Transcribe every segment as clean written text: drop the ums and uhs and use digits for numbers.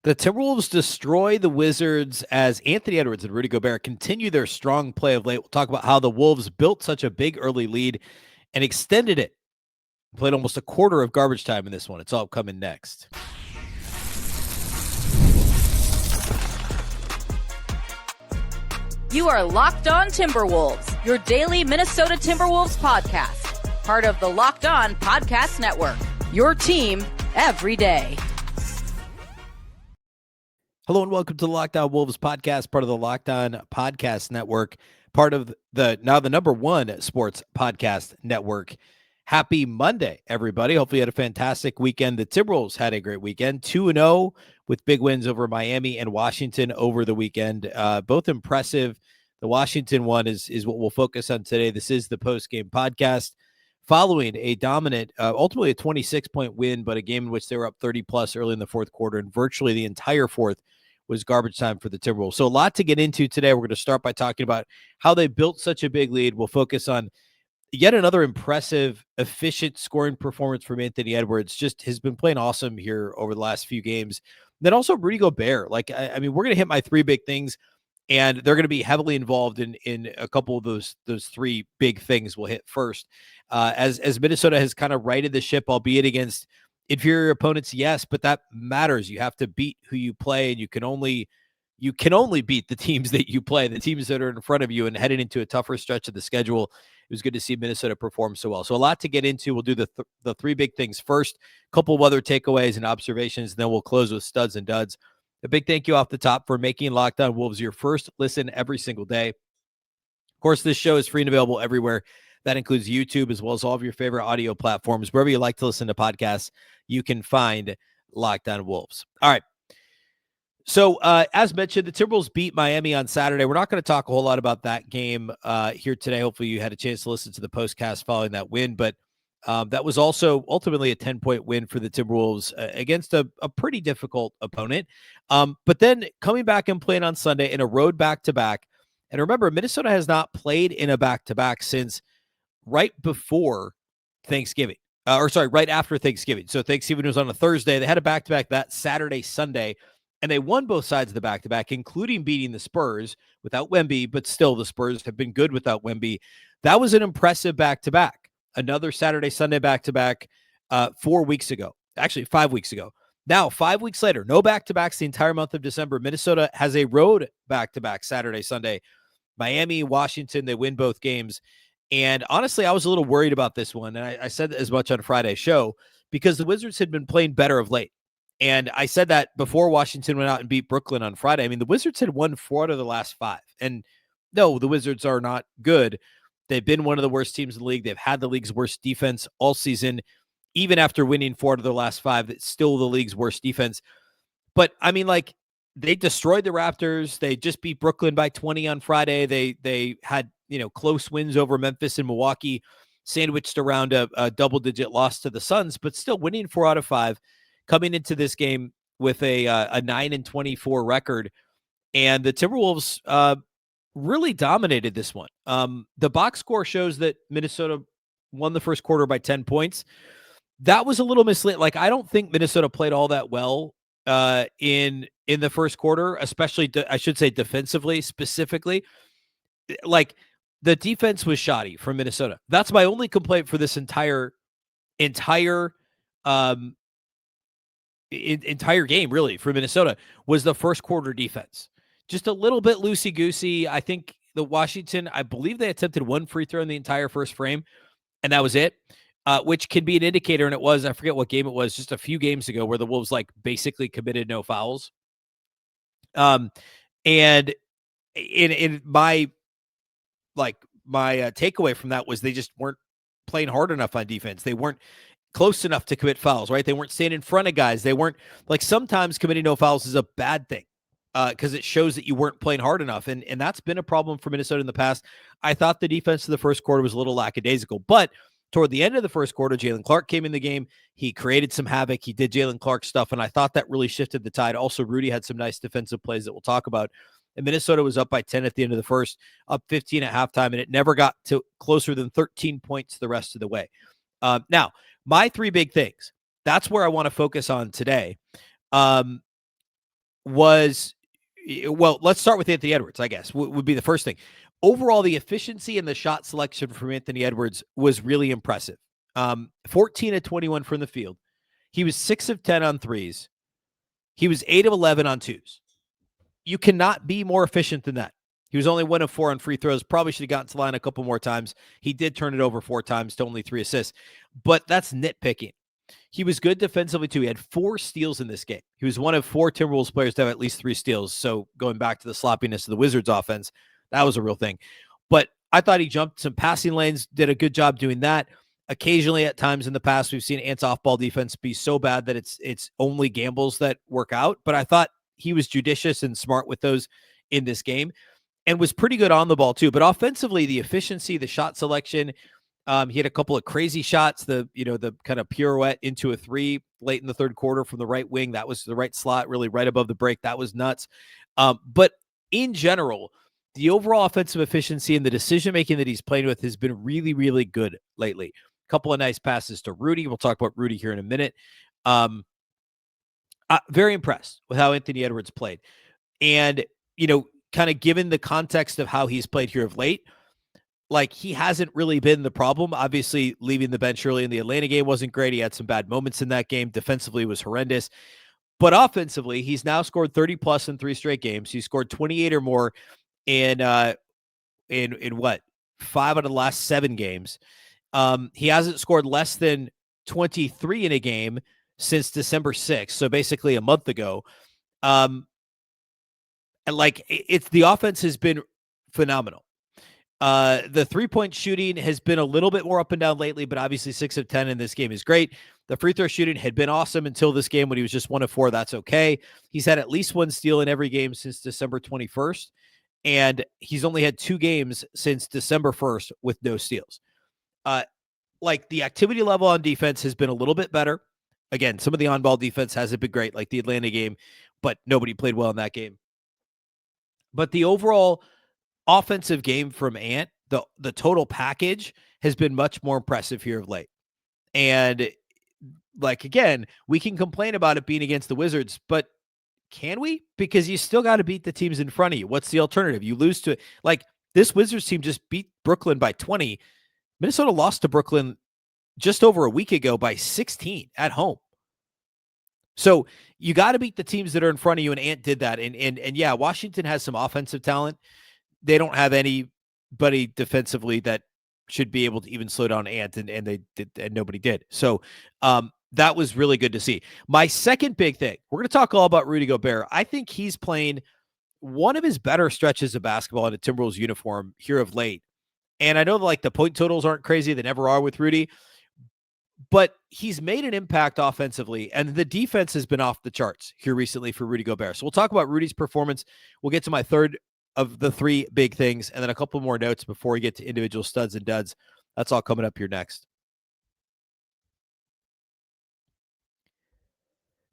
The Timberwolves destroy the Wizards as Anthony Edwards and Rudy Gobert continue their strong play of late. We'll talk about how the Wolves built such a big early lead and extended it. Played almost a quarter of garbage time in this one. It's all coming next. You are Locked On Timberwolves, your daily Minnesota Timberwolves podcast. Part of the Locked On Podcast Network, your team every day. Hello and welcome to the Locked On Wolves podcast, part of the Locked On Podcast Network, part of the number one sports podcast network. Happy Monday, everybody. Hopefully you had a fantastic weekend. The Timberwolves had a great weekend, 2-0 with big wins over Miami and Washington over the weekend. Both impressive. The Washington one is what we'll focus on today. This is the post-game podcast following a dominant, ultimately a 26-point win, but a game in which they were up 30-plus early in the fourth quarter, and virtually the entire fourth was garbage time for the Timberwolves. So a lot to get into today. We're going to start by talking about how they built such a big lead. We'll focus on yet another impressive, efficient scoring performance from Anthony Edwards. Just has been playing awesome here over the last few games. Then also Rudy Gobert. I mean, we're going to hit my three big things, and they're going to be heavily involved in a couple of those three big things we'll hit first. As Minnesota has kind of righted the ship, albeit against inferior opponents, yes, but that matters. You have to beat who you play, and you can only beat the teams that you play, the teams that are in front of you, and heading into a tougher stretch of the schedule. It was good to see Minnesota perform so well. So a lot to get into. We'll do the three big things first, a couple of other takeaways and observations, and then we'll close with studs and duds. A big thank you off the top for making Locked On Wolves your first listen every single day. Of course, this show is free and available everywhere. That includes YouTube as well as all of your favorite audio platforms. Wherever you like to listen to podcasts, you can find Locked On Wolves. All right. So, as mentioned, the Timberwolves beat Miami on Saturday. We're not going to talk a whole lot about that game here today. Hopefully you had a chance to listen to the postcast following that win, but that was also ultimately a 10-point win for the Timberwolves against a pretty difficult opponent. But then coming back and playing on Sunday in a road back-to-back, and remember, Minnesota has not played in a back-to-back since right before Thanksgiving, right after Thanksgiving. So Thanksgiving was on a Thursday. They had a back-to-back that Saturday, Sunday, and they won both sides of the back-to-back, including beating the Spurs without Wemby, but still the Spurs have been good without Wemby. That was an impressive back-to-back. Another Saturday, Sunday back-to-back 4 weeks ago. Actually, 5 weeks ago. Now, 5 weeks later, no back-to-backs the entire month of December. Minnesota has a road back-to-back Saturday, Sunday. Miami, Washington, they win both games. And honestly, I was a little worried about this one. And I said as much on Friday's show because the Wizards had been playing better of late. And I said that before Washington went out and beat Brooklyn on Friday. I mean, the Wizards had won 4 out of the last 5. And no, the Wizards are not good. They've been one of the worst teams in the league. They've had the league's worst defense all season. Even after winning 4 out of their last 5, it's still the league's worst defense. But, I mean, like, they destroyed the Raptors. They just beat Brooklyn by 20 on Friday. They had, close wins over Memphis and Milwaukee, sandwiched around a double-digit loss to the Suns, but still winning 4 out of 5, coming into this game with a 9-24 record. And the Timberwolves really dominated this one. The box score shows that Minnesota won the first quarter by 10 points. That was a little misleading. Like, I don't think Minnesota played all that well in the first quarter, especially, I should say defensively, specifically. Like, the defense was shoddy from Minnesota. That's my only complaint for this entire game, really, for Minnesota, was the first quarter defense. Just a little bit loosey-goosey. I think the Washington, I believe they attempted 1 free throw in the entire first frame, and that was it, which can be an indicator, and it was, I forget what game it was, just a few games ago, where the Wolves, basically committed no fouls. And in my takeaway from that was they just weren't playing hard enough on defense. They weren't close enough to commit fouls, right? They weren't standing in front of guys. They weren't, sometimes committing no fouls is a bad thing because it shows that you weren't playing hard enough. And that's been a problem for Minnesota in the past. I thought the defense of the first quarter was a little lackadaisical, but toward the end of the first quarter, Jaylen Clark came in the game. He created some havoc. He did Jaylen Clark stuff, and I thought that really shifted the tide. Also, Rudy had some nice defensive plays that we'll talk about. And Minnesota was up by 10 at the end of the first, up 15 at halftime, and it never got to closer than 13 points the rest of the way. Now, my three big things, that's where I want to focus on today. was, well, let's start with Anthony Edwards, I guess, would be the first thing. Overall, the efficiency and the shot selection from Anthony Edwards was really impressive. 14 of 21 from the field. He was 6 of 10 on threes. He was 8 of 11 on twos. You cannot be more efficient than that. He was only 1 of 4 on free throws. Probably should have gotten to the line a couple more times. He did turn it over 4 times to only 3 assists, but that's nitpicking. He was good defensively, too. He had 4 steals in this game. He was one of 4 Timberwolves players to have at least 3 steals. So going back to the sloppiness of the Wizards offense, that was a real thing. But I thought he jumped some passing lanes, did a good job doing that. Occasionally, at times in the past, we've seen Ant's off-ball defense be so bad that it's only gambles that work out. But I thought he was judicious and smart with those in this game and was pretty good on the ball, too. But offensively, the efficiency, the shot selection, he had a couple of crazy shots, the kind of pirouette into a 3 late in the third quarter from the right wing. That was the right slot, really right above the break. That was nuts. But in general, the overall offensive efficiency and the decision-making that he's playing with has been really, really good lately. A couple of nice passes to Rudy. We'll talk about Rudy here in a minute. Very impressed with how Anthony Edwards played. And, kind of given the context of how he's played here of late, like he hasn't really been the problem. Obviously, leaving the bench early in the Atlanta game wasn't great. He had some bad moments in that game. Defensively was horrendous. But offensively, he's now scored 30 plus in 3 straight games. He scored 28 or more in what? 5 out of the last 7 games. He hasn't scored less than 23 in a game since December 6th. So basically a month ago. And it's the offense has been phenomenal. The 3-point shooting has been a little bit more up and down lately, but obviously 6 of 10 in this game is great. The free throw shooting had been awesome until this game when he was just 1 of 4. That's okay. He's had at least 1 steal in every game since December 21st. And he's only had 2 games since December 1st with no steals. The activity level on defense has been a little bit better. Again, some of the on-ball defense hasn't been great, like the Atlanta game, but nobody played well in that game. But the overall offensive game from Ant, the total package has been much more impressive here of late. And again, we can complain about it being against the Wizards, but can we? Because you still got to beat the teams in front of you. What's the alternative? You lose to this Wizards team just beat Brooklyn by 20. Minnesota lost to Brooklyn just over a week ago by 16 at home. So you got to beat the teams that are in front of you, and Ant did that. And yeah, Washington has some offensive talent. They don't have anybody defensively that should be able to even slow down Ant, and they did, and nobody did. So that was really good to see. My second big thing, we're going to talk all about Rudy Gobert. I think he's playing one of his better stretches of basketball in a Timberwolves uniform here of late. And I know the point totals aren't crazy. They never are with Rudy. But he's made an impact offensively, and the defense has been off the charts here recently for Rudy Gobert. So we'll talk about Rudy's performance. We'll get to my third of the 3 big things, and then a couple more notes before we get to individual studs and duds. That's all coming up here next.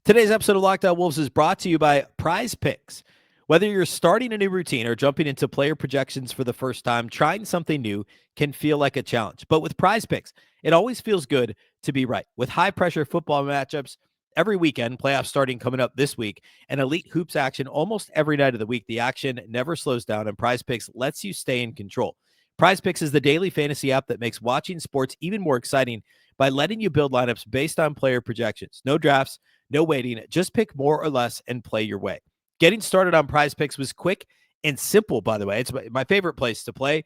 Today's episode of Locked On Wolves is brought to you by Prize Picks. Whether you're starting a new routine or jumping into player projections for the first time, trying something new can feel like a challenge. But with Prize Picks, it always feels good to be right. With high-pressure football matchups every weekend, playoffs starting coming up this week, and elite hoops action almost every night of the week, the action never slows down, and Prize Picks lets you stay in control. Prize Picks is the daily fantasy app that makes watching sports even more exciting by letting you build lineups based on player projections. No drafts, no waiting. Just pick more or less and play your way. Getting started on Prize Picks was quick and simple, by the way. It's my favorite place to play.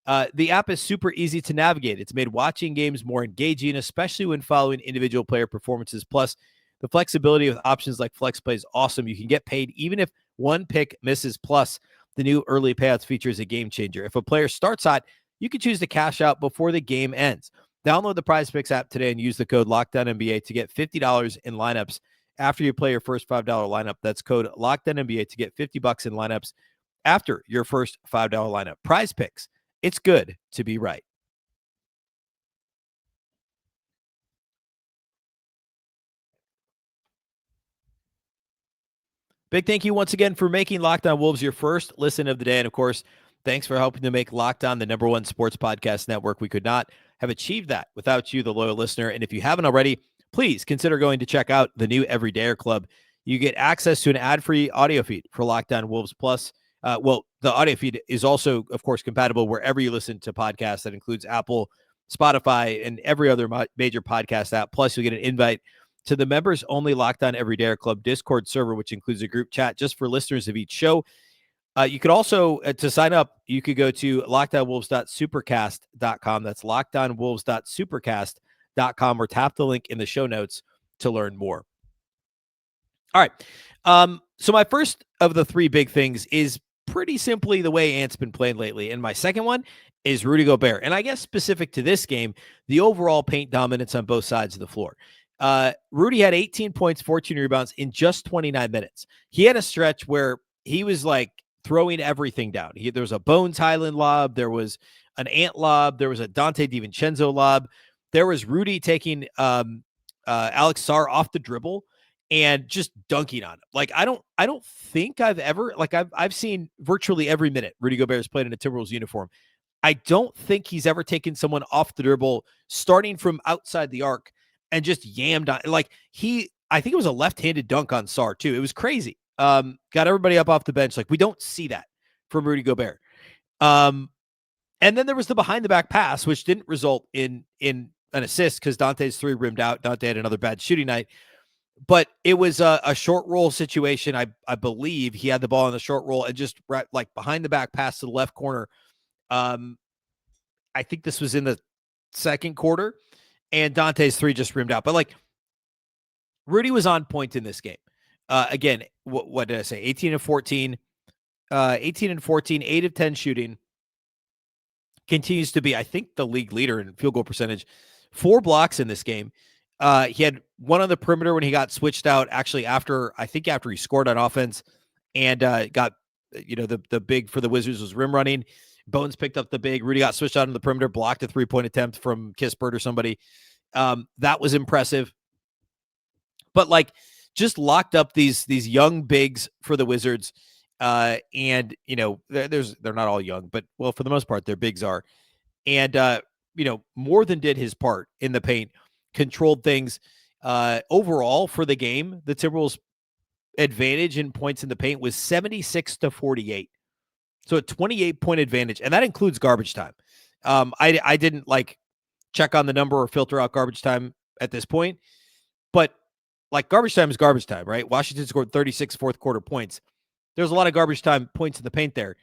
The app is super easy to navigate. It's made watching games more engaging, especially when following individual player performances. Plus, the flexibility with options like Flex Play is awesome. You can get paid even if one pick misses. Plus, the new early payouts feature is a game changer. If a player starts hot, you can choose to cash out before the game ends. Download the Prize Picks app today and use the code LOCKDOWNNBA to get $50 in lineups after you play your first $5 lineup. That's code LOCKDOWNNBA to get $50 in lineups after your first $5 lineup. Prize Picks. It's good to be right. Big thank you once again for making Locked On Wolves your first listen of the day. And of course, thanks for helping to make Locked On the #1 sports podcast network. We could not have achieved that without you, the loyal listener. And if you haven't already, please consider going to check out the new Everydayer Club. you get access to an ad-free audio feed for Locked On Wolves Plus. The audio feed is also, of course, compatible wherever you listen to podcasts. That includes Apple, Spotify, and every other major podcast app. Plus, you'll get an invite to the members-only Locked On Everyday Club Discord server, which includes a group chat just for listeners of each show. You could also, to sign up, you could go to lockedonwolves.supercast.com. That's lockedonwolves.supercast.com, or tap the link in the show notes to learn more. All right. So my first of the three big things is pretty simply the way Ant's been playing lately. And my second one is Rudy Gobert. And I guess specific to this game, the overall paint dominance on both sides of the floor. Rudy had 18 points, 14 rebounds in just 29 minutes. He had a stretch where he was like throwing everything down. There was a Bones Highland lob. There was an Ant lob. There was a Dante DiVincenzo lob. There was Rudy taking Alex Sarr off the dribble and just dunking on him. Like, I don't think I've ever, like, I've seen virtually every minute Rudy Gobert has played in a Timberwolves uniform. I don't think he's ever taken someone off the dribble starting from outside the arc and just yammed on. Like, I think it was a left-handed dunk on Sarr too. It was crazy. Got everybody up off the bench. Like, we don't see that from Rudy Gobert. And then there was the behind the back pass, which didn't result in an assist because Dante's three rimmed out. Dante had another bad shooting night, but it was a short roll situation. I believe he had the ball in the short roll and just like behind the back pass to the left corner. I think this was in the second quarter, and Dante's three just rimmed out. But like, Rudy was on point in this game. Again, what did I say? 18 and 14, 8 of 10 shooting. Continues to be, I think, the league leader in field goal percentage. 4 blocks in this game. He had one on the perimeter when he got switched out, actually after he scored on offense, and got, the big for the Wizards was rim running. Bones picked up the big. Rudy got switched out on the perimeter, blocked a 3-point attempt from Kispert or somebody. That was impressive. But like, just locked up these young bigs for the Wizards. And they're not all young, but well, for the most part, their bigs are. And more than did his part in the paint, controlled things. Overall for the game, the Timberwolves' advantage in points in the paint was 76-48. So a 28-point advantage, and that includes garbage time. I didn't like check on the number or filter out garbage time at this point, but like, garbage time is garbage time, right? Washington scored 36 fourth quarter points. There's a lot of garbage time points in the paint there.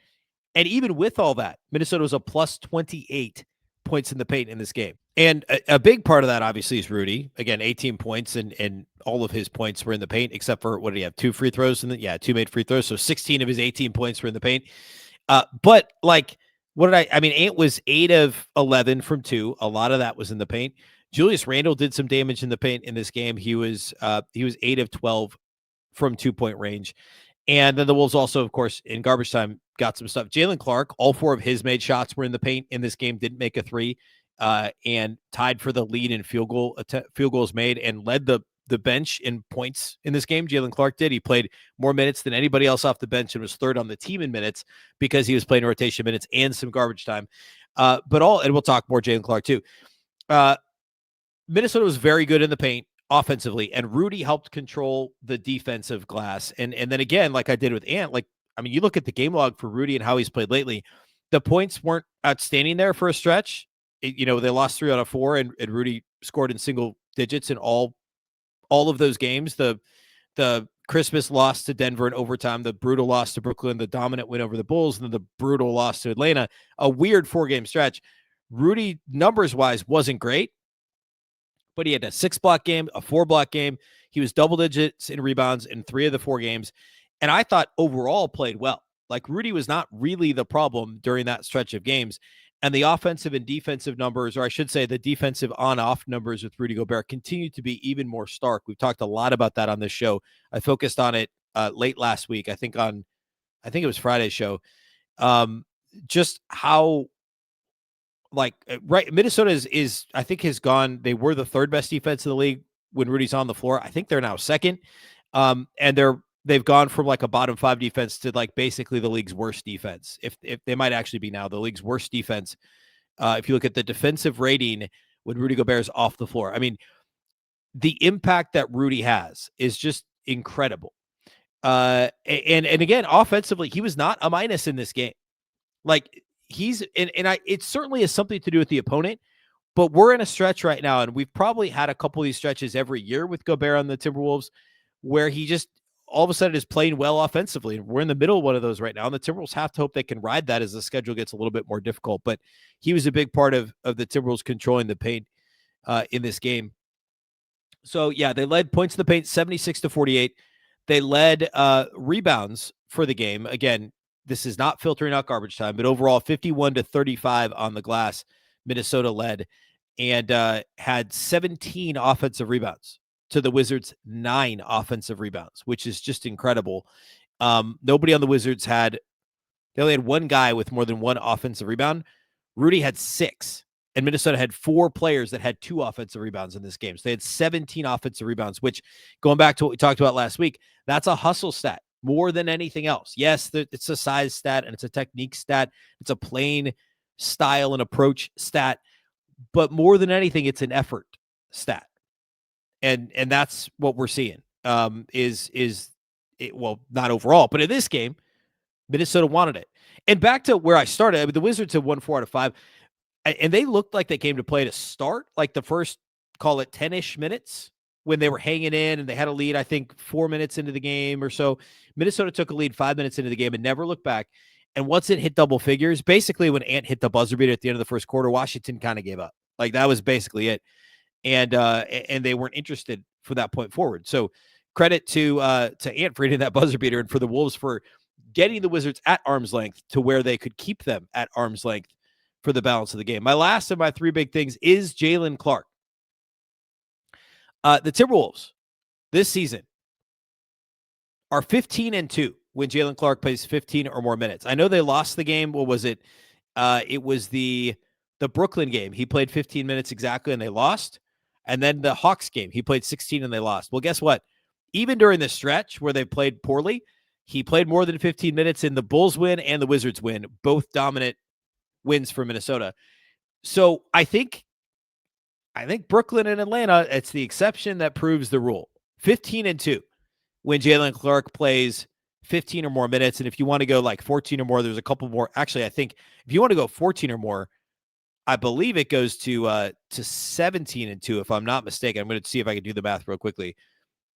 And even with all that, Minnesota was a plus 28 points in the paint in this game. And a big part of that, obviously, is Rudy. Again, 18 points, and all of his points were in the paint, except for, what did he have, 2 free throws? 2 made free throws. So 16 of his 18 points were in the paint. But like, Ant was 8 of 11 from 2. A lot of that was in the paint. Julius Randle did some damage in the paint in this game. He was 8 of 12 from 2-point range. And then the Wolves also, of course, in garbage time, got some stuff. Jaylen Clark, all 4 of his made shots were in the paint in this game, didn't make a 3, and tied for the lead in field goals made, and led the bench in points in this game. Jaylen Clark did. He played more minutes than anybody else off the bench and was third on the team in minutes because he was playing rotation minutes and some garbage time. And we'll talk more Jaylen Clark too. Minnesota was very good in the paint offensively, and Rudy helped control the defensive glass. And then again, like I did with Ant, you look at the game log for Rudy and how he's played lately. The points weren't outstanding there for a stretch. They lost 3 out of 4, and Rudy scored in single digits in all of those games. The Christmas loss to Denver in overtime, the brutal loss to Brooklyn, the dominant win over the Bulls, and then the brutal loss to Atlanta. A weird 4-game stretch. Rudy, numbers-wise, wasn't great, but he had a 6-block game, a 4-block game. He was double digits in rebounds in 3 of the 4 games. And I thought overall played well. Like, Rudy was not really the problem during that stretch of games. And the offensive and defensive numbers, or I should say the defensive on-off numbers with Rudy Gobert, continue to be even more stark. We've talked a lot about that on this show. I focused on it late last week. I think it was Friday's show. Just how, Minnesota is I think has gone, they were the 3rd best defense in the league when Rudy's on the floor. I think they're now 2nd. And they've gone from like a bottom 5 defense to like basically the league's worst defense. If they might actually be now the league's worst defense. If you look at the defensive rating when Rudy Gobert is off the floor, the impact that Rudy has is just incredible. And again, offensively, he was not a minus in this game. Like it certainly has something to do with the opponent, but we're in a stretch right now, and we've probably had a couple of these stretches every year with Gobert on the Timberwolves where he just all of a sudden is playing well offensively. And we're in the middle of one of those right now. And the Timberwolves have to hope they can ride that as the schedule gets a little bit more difficult. But he was a big part of the Timberwolves controlling the paint in this game. So, yeah, they led points in the paint 76-48. They led rebounds for the game. Again, this is not filtering out garbage time, but overall 51-35 on the glass. Minnesota led and had 17 offensive rebounds to the Wizards' 9 offensive rebounds, which is just incredible. Nobody on the Wizards they only had one guy with more than 1 offensive rebound. Rudy had 6, and Minnesota had 4 players that had 2 offensive rebounds in this game. So they had 17 offensive rebounds, which, going back to what we talked about last week, that's a hustle stat more than anything else. Yes, it's a size stat and it's a technique stat. It's a playing style and approach stat, but more than anything, it's an effort stat. And that's what we're seeing well, not overall, but in this game, Minnesota wanted it. And back to where I started, I mean, the Wizards have won 4 out of 5, and they looked like they came to play to start, like the first, call it 10-ish minutes when they were hanging in and they had a lead, I think 4 minutes into the game or so. Minnesota took a lead 5 minutes into the game and never looked back. And once it hit double figures, basically when Ant hit the buzzer beater at the end of the first quarter, Washington kind of gave up. Like that was basically it. And they weren't interested from that point forward. So credit to Ant for hitting that buzzer beater, and for the Wolves for getting the Wizards at arm's length to where they could keep them at arm's length for the balance of the game. My last of my 3 big things is Jaylen Clark. The Timberwolves this season are 15-2 when Jaylen Clark plays 15 or more minutes. I know they lost the game. What was it? It was the Brooklyn game. He played 15 minutes exactly and they lost. And then the Hawks game, he played 16 and they lost. Well, guess what? Even during the stretch where they played poorly, he played more than 15 minutes in the Bulls win and the Wizards win, both dominant wins for Minnesota. So I think Brooklyn and Atlanta, it's the exception that proves the rule. 15-2 when Jaylen Clark plays 15 or more minutes. And if you want to go like 14 or more, there's a couple more. Actually, I think if you want to go 14 or more, I believe it goes to 17-2, if I'm not mistaken. I'm going to see if I can do the math real quickly.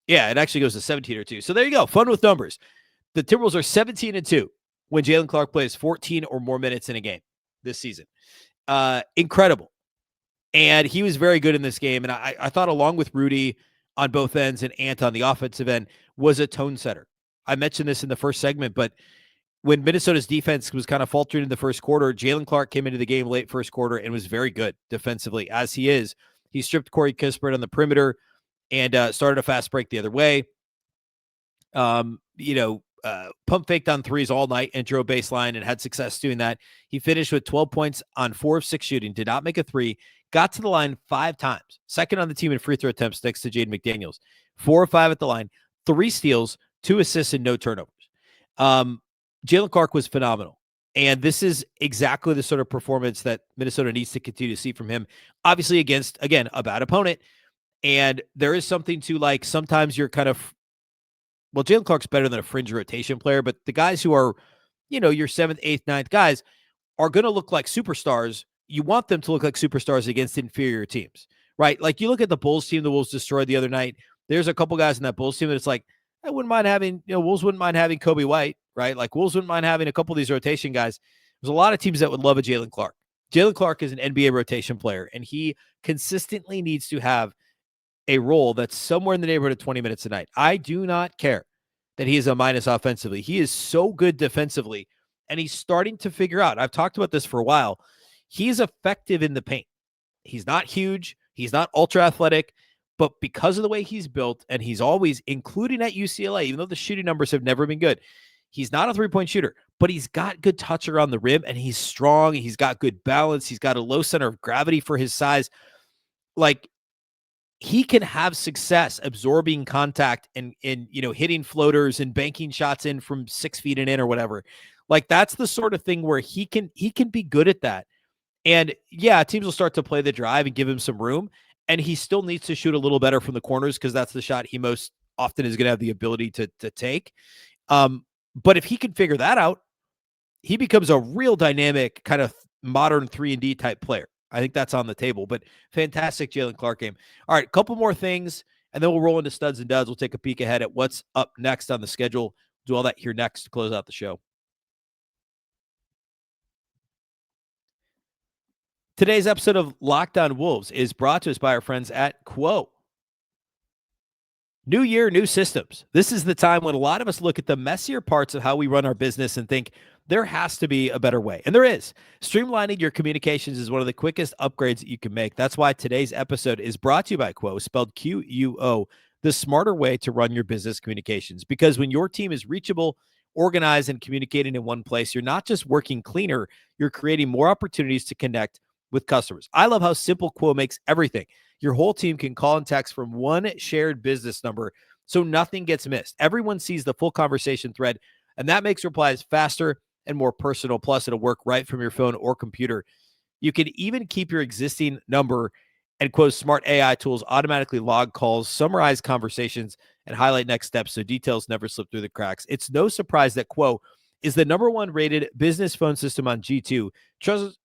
Yeah, it actually goes to 17 or 2. So there you go. Fun with numbers. The Timberwolves are 17-2 when Jaylen Clark plays 14 or more minutes in a game this season. Incredible. And he was very good in this game. And I thought, along with Rudy on both ends and Ant on the offensive end, was a tone setter. I mentioned this in the first segment, but when Minnesota's defense was kind of faltering in the first quarter, Jaylen Clark came into the game late first quarter and was very good defensively, as he is. He stripped Corey Kispert on the perimeter and started a fast break the other way. Pump faked on threes all night and drove baseline and had success doing that. He finished with 12 points on 4 of 6 shooting, did not make a 3, got to the line 5 times, second on the team in free throw attempts next to Jaden McDaniels, 4 of 5 at the line, 3 steals, 2 assists, and no turnovers. Jaylen Clark was phenomenal. And this is exactly the sort of performance that Minnesota needs to continue to see from him, obviously against, again, a bad opponent. And there is something to, like, sometimes you're kind of, well, Jaylen Clark's better than a fringe rotation player, but the guys who are, your 7th, 8th, 9th guys are going to look like superstars. You want them to look like superstars against inferior teams, right? Like, you look at the Bulls team the Wolves destroyed the other night. There's a couple guys in that Bulls team that it's like, I wouldn't mind having, Wolves wouldn't mind having Kobe White, right? Like, Wolves wouldn't mind having a couple of these rotation guys. There's a lot of teams that would love a Jaylen Clark. Jaylen Clark is an NBA rotation player, and he consistently needs to have a role that's somewhere in the neighborhood of 20 minutes a night. I do not care that he is a minus offensively. He is so good defensively, and he's starting to figure out. I've talked about this for a while. He's effective in the paint. He's not huge. He's not ultra athletic, but because of the way he's built, and he's always, including at UCLA, even though the shooting numbers have never been good, he's not a three-point shooter, but he's got good touch around the rim, and he's strong. He's got good balance. He's got a low center of gravity for his size. Like, he can have success absorbing contact and hitting floaters and banking shots in from 6 feet and in or whatever. Like, that's the sort of thing where he can be good at that. And yeah, teams will start to play the drive and give him some room. And he still needs to shoot a little better from the corners because that's the shot he most often is going to have the ability to take. But if he can figure that out, he becomes a real dynamic kind of modern 3-and-D type player. I think that's on the table, but fantastic Jaylen Clark game. All right, a couple more things, and then we'll roll into studs and duds. We'll take a peek ahead at what's up next on the schedule. Do all that here next to close out the show. Today's episode of Locked On Wolves is brought to us by our friends at Quo. New year, new systems. This is the time when a lot of us look at the messier parts of how we run our business and think there has to be a better way. And there is. Streamlining your communications is one of the quickest upgrades that you can make. That's why today's episode is brought to you by Quo, spelled Q-U-O, the smarter way to run your business communications. Because when your team is reachable, organized, and communicating in one place, you're not just working cleaner, you're creating more opportunities to connect with customers. I love how simple Quo makes everything. Your whole team can call and text from one shared business number, so nothing gets missed. Everyone sees the full conversation thread, and that makes replies faster and more personal. Plus, it'll work right from your phone or computer. You can even keep your existing number, and Quo's smart AI tools automatically log calls, summarize conversations, and highlight next steps so details never slip through the cracks. It's no surprise that Quo is the #1 rated business phone system on G2,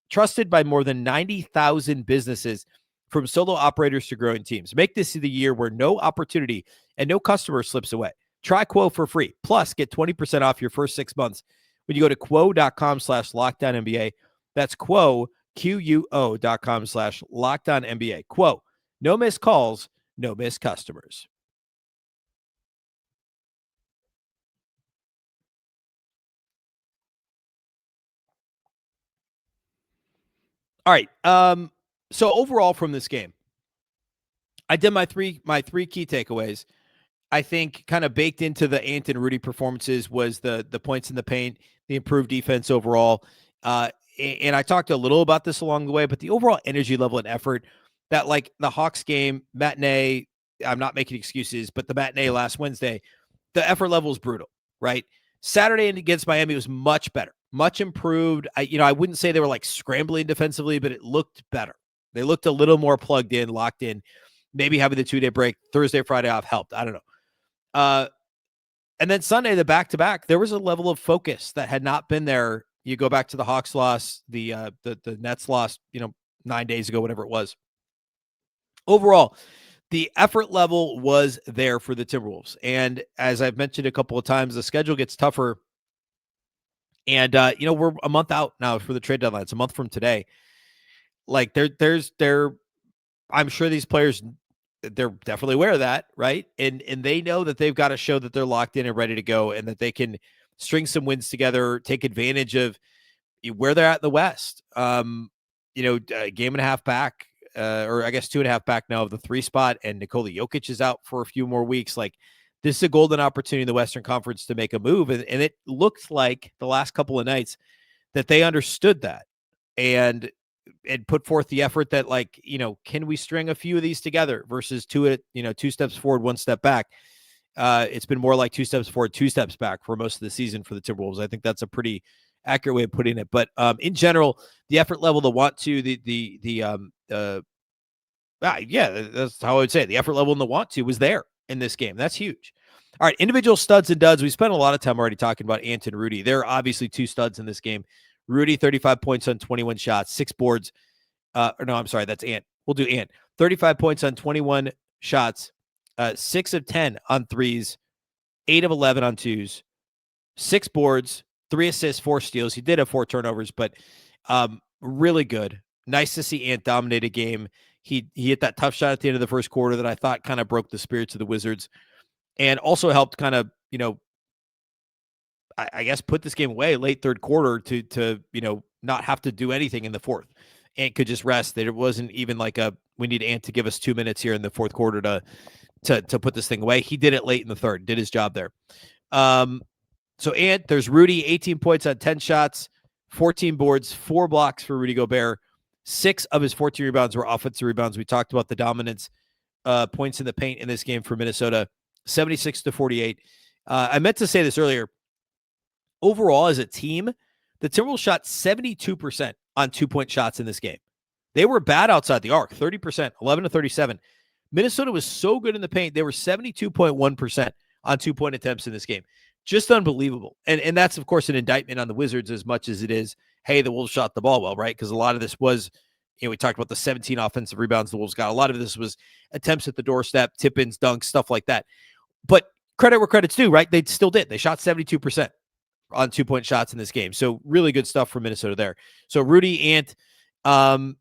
trusted by more than 90,000 businesses, from solo operators to growing teams. Make this the year where no opportunity and no customer slips away. Try Quo for free. Plus, get 20% off your first 6 months when you go to quo.com/lockdownNBA. That's Quo, QUO.com/lockdownNBA. Quo, no missed calls, no missed customers. All right. So overall from this game, I did my three key takeaways. I think kind of baked into the Ant and Rudy performances was the points in the paint, the improved defense overall. And I talked a little about this along the way, but the overall energy level and effort that, like, the Hawks game matinee, I'm not making excuses, but the matinee last Wednesday, the effort level is brutal, right? Saturday against Miami was much better, much improved. I wouldn't say they were like scrambling defensively, but it looked better. They looked a little more plugged in, locked in. Maybe having the 2-day break, Thursday, Friday off helped. I don't know. And then Sunday, the back-to-back, there was a level of focus that had not been there. You go back to the Hawks loss, the Nets loss, 9 days ago, whatever it was. Overall, the effort level was there for the Timberwolves. And as I've mentioned a couple of times, the schedule gets tougher. And, we're a month out now for the trade deadline. It's a month from today. Like, I'm sure these players, they're definitely aware of that, right? And they know that they've got to show that they're locked in and ready to go, and that they can string some wins together, take advantage of where they're at in the West. Game and a half back, or I guess 2.5 back now of the 3 spot, and Nikola Jokic is out for a few more weeks. Like, this is a golden opportunity in the Western Conference to make a move. And it looked like the last couple of nights that they understood that and put forth the effort that, like, can we string a few of these together versus 2 steps forward, 1 step back. It's been more like 2 steps forward, 2 steps back for most of the season for the Timberwolves. I think that's a pretty accurate way of putting it. But in general, the effort level, the want to, that's how I would say it. The effort level and the want to was there in this game. That's huge. All right, individual studs and duds. We spent a lot of time already talking about Ant and Rudy. They're obviously 2 studs in this game. Rudy, 35 points on 21 shots, 6 boards. That's Ant. We'll do Ant. 35 points on 21 shots, 6 of 10 on threes, 8 of 11 on twos, 6 boards, 3 assists, 4 steals. He did have 4 turnovers, but really good. Nice to see Ant dominate a game. He hit that tough shot at the end of the first quarter that I thought kind of broke the spirits of the Wizards, and also helped kind of, I guess, put this game away late third quarter to not have to do anything in the fourth. Ant could just rest. There wasn't even like we need Ant to give us 2 minutes here in the fourth quarter to put this thing away. He did it late in the third, did his job there. So Ant, there's Rudy, 18 points on 10 shots, 14 boards, 4 blocks for Rudy Gobert. 6 of his 14 rebounds were offensive rebounds. We talked about the dominance, points in the paint in this game for Minnesota, 76-48. I meant to say this earlier. Overall, as a team, the Timberwolves shot 72% on 2-point shots in this game. They were bad outside the arc, 30%, 11-37. Minnesota was so good in the paint. They were 72.1% on 2-point attempts in this game. Just unbelievable. And that's, of course, an indictment on the Wizards as much as it is, hey, the Wolves shot the ball well, right? Because a lot of this was, we talked about the 17 offensive rebounds the Wolves got. A lot of this was attempts at the doorstep, tip-ins, dunks, stuff like that. But credit where credit's due, right? They still did. They shot 72% on 2-point shots in this game. So really good stuff from Minnesota there. So Rudy, Ant, I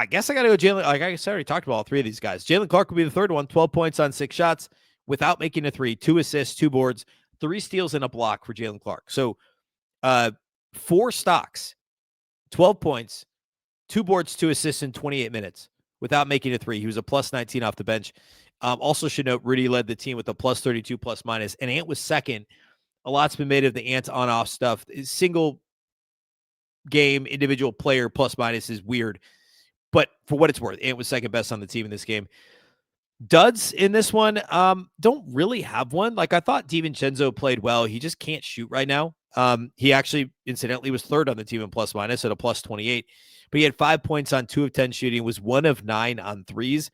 guess I got to go Jaylen. Like I already talked about all three of these guys. Jaylen Clark will be the third one, 12 points on 6 shots without making a 3, 2 assists, 2 boards, 3 steals, and a block for Jaylen Clark. So 4 stocks, 12 points, 2 boards, 2 assists in 28 minutes without making a 3. He was a plus 19 off the bench. Also should note, Rudy led the team with a plus 32 plus minus, and Ant was second. A lot's been made of the Ant on-off stuff. Single game individual player plus minus is weird. But for what it's worth, Ant was second best on the team in this game. Duds in this one, don't really have one. Like, I thought DiVincenzo played well. He just can't shoot right now. He actually, incidentally, was third on the team in plus minus at a plus 28. But he had 5 points on 2 of 10 shooting, was 1 of 9 on threes.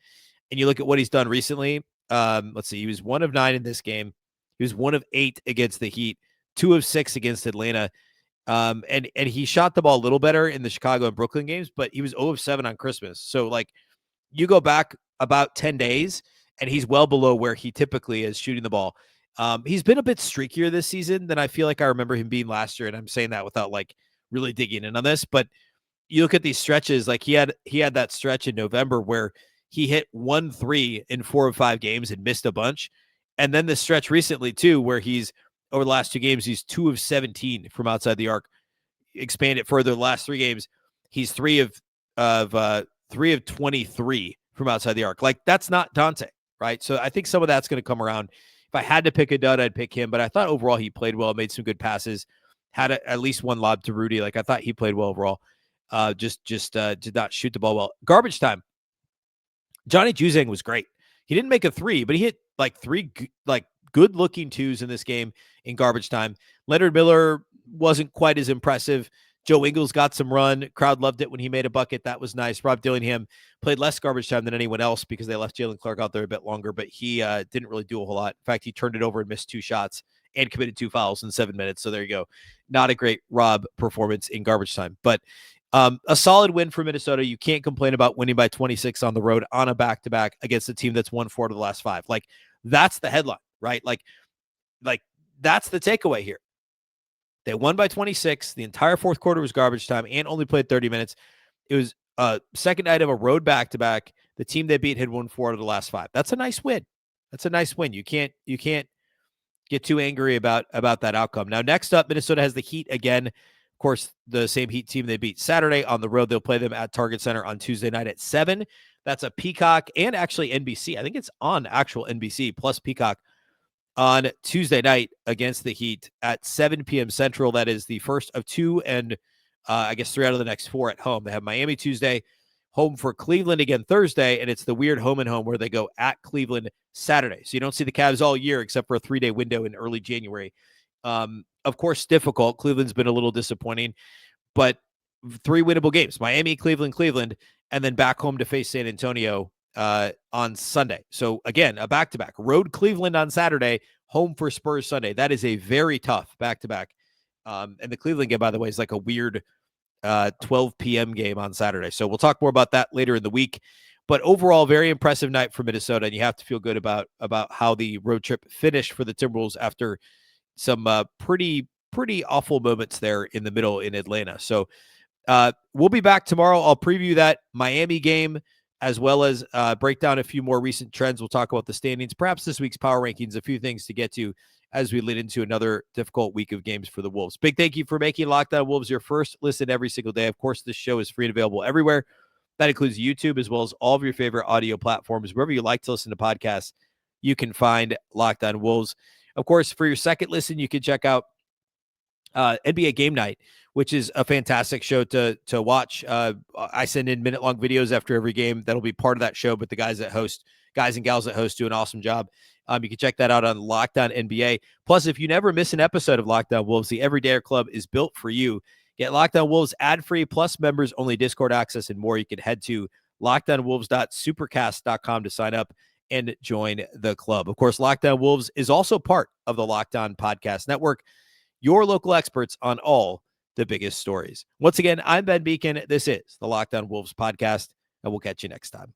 And you look at what he's done recently. Let's see, he was 1 of 9 in this game. He was 1 of 8 against the Heat, 2 of 6 against Atlanta. And he shot the ball a little better in the Chicago and Brooklyn games, but he was 0 of 7 on Christmas. So, like, you go back about 10 days, and he's well below where he typically is shooting the ball. He's been a bit streakier this season than I feel like I remember him being last year, and I'm saying that without, like, really digging in on this. But you look at these stretches, like he had that stretch in November where he hit 1 3 in 4 of 5 games and missed a bunch. And then the stretch recently, too, where he's, over the last 2 games, he's 2 of 17 from outside the arc. Expand it further, the last 3 games, he's 3 of 23 from outside the arc. Like, that's not daunting, right? So I think some of that's going to come around. If I had to pick a dud, I'd pick him. But I thought overall he played well, made some good passes, had at least 1 lob to Rudy. Like, I thought he played well overall. Just did not shoot the ball well. Garbage time. Johnny Juzang was great. He didn't make a 3, but he hit like 3 good-looking 2s in this game in garbage time. Leonard Miller wasn't quite as impressive. Joe Ingles got some run. Crowd loved it when he made a bucket. That was nice. Rob Dillingham played less garbage time than anyone else because they left Jaylen Clark out there a bit longer, but he didn't really do a whole lot. In fact, he turned it over and missed 2 shots and committed 2 fouls in 7 minutes. So there you go. Not a great Rob performance in garbage time, but a solid win for Minnesota. You can't complain about winning by 26 on the road on a back-to-back against a team that's won 4 of the last 5. Like, that's the headline, right? Like that's the takeaway here. They won by 26. The entire fourth quarter was garbage time and only played 30 minutes. It was second night of a road back-to-back. The team they beat had won 4 out of the last 5. That's a nice win. That's a nice win. You can't get too angry about that outcome. Now, next up, Minnesota has the Heat again. Of course, the same Heat team they beat Saturday on the road. They'll play them at Target Center on Tuesday night at 7. That's a Peacock and actually NBC. I think it's on actual NBC plus Peacock on Tuesday night against the Heat at 7 p.m. Central. That is the first of 2 and I guess 3 out of the next 4 at home. They have Miami Tuesday, home for Cleveland again Thursday, and it's the weird home and home where they go at Cleveland Saturday. So you don't see the Cavs all year except for a 3-day window in early January. Of course, difficult. Cleveland's been a little disappointing, but 3 winnable games: Miami, Cleveland, and then back home to face San Antonio on Sunday. So again, a back-to-back. Road Cleveland on Saturday, home for Spurs Sunday. That is a very tough back-to-back. And the Cleveland game, by the way, is like a weird 12 p.m. game on Saturday. So we'll talk more about that later in the week. But overall, very impressive night for Minnesota, and you have to feel good about how the road trip finished for the Timberwolves after some pretty awful moments there in the middle in Atlanta. So we'll be back tomorrow. I'll preview that Miami game as well as break down a few more recent trends. We'll talk about the standings, perhaps this week's power rankings, a few things to get to as we lead into another difficult week of games for the Wolves. Big thank you for making Locked On Wolves your first listen every single day. Of course, this show is free and available everywhere. That includes YouTube as well as all of your favorite audio platforms. Wherever you like to listen to podcasts, you can find Locked On Wolves. Of course, for your second listen, you can check out NBA Game Night, which is a fantastic show to watch. I send in minute-long videos after every game. That'll be part of that show, but the guys and gals that host do an awesome job. You can check that out on Locked On NBA. Plus, if you never miss an episode of Locked On Wolves, the Everydayer Club is built for you. Get Locked On Wolves ad-free, plus members-only Discord access and more. You can head to LockedOnWolves.supercast.com to sign up and join the club. Of course, Locked On Wolves is also part of the Locked On Podcast Network, your local experts on all the biggest stories. Once again, I'm Ben Beecken. This is the Locked On Wolves podcast, and we'll catch you next time.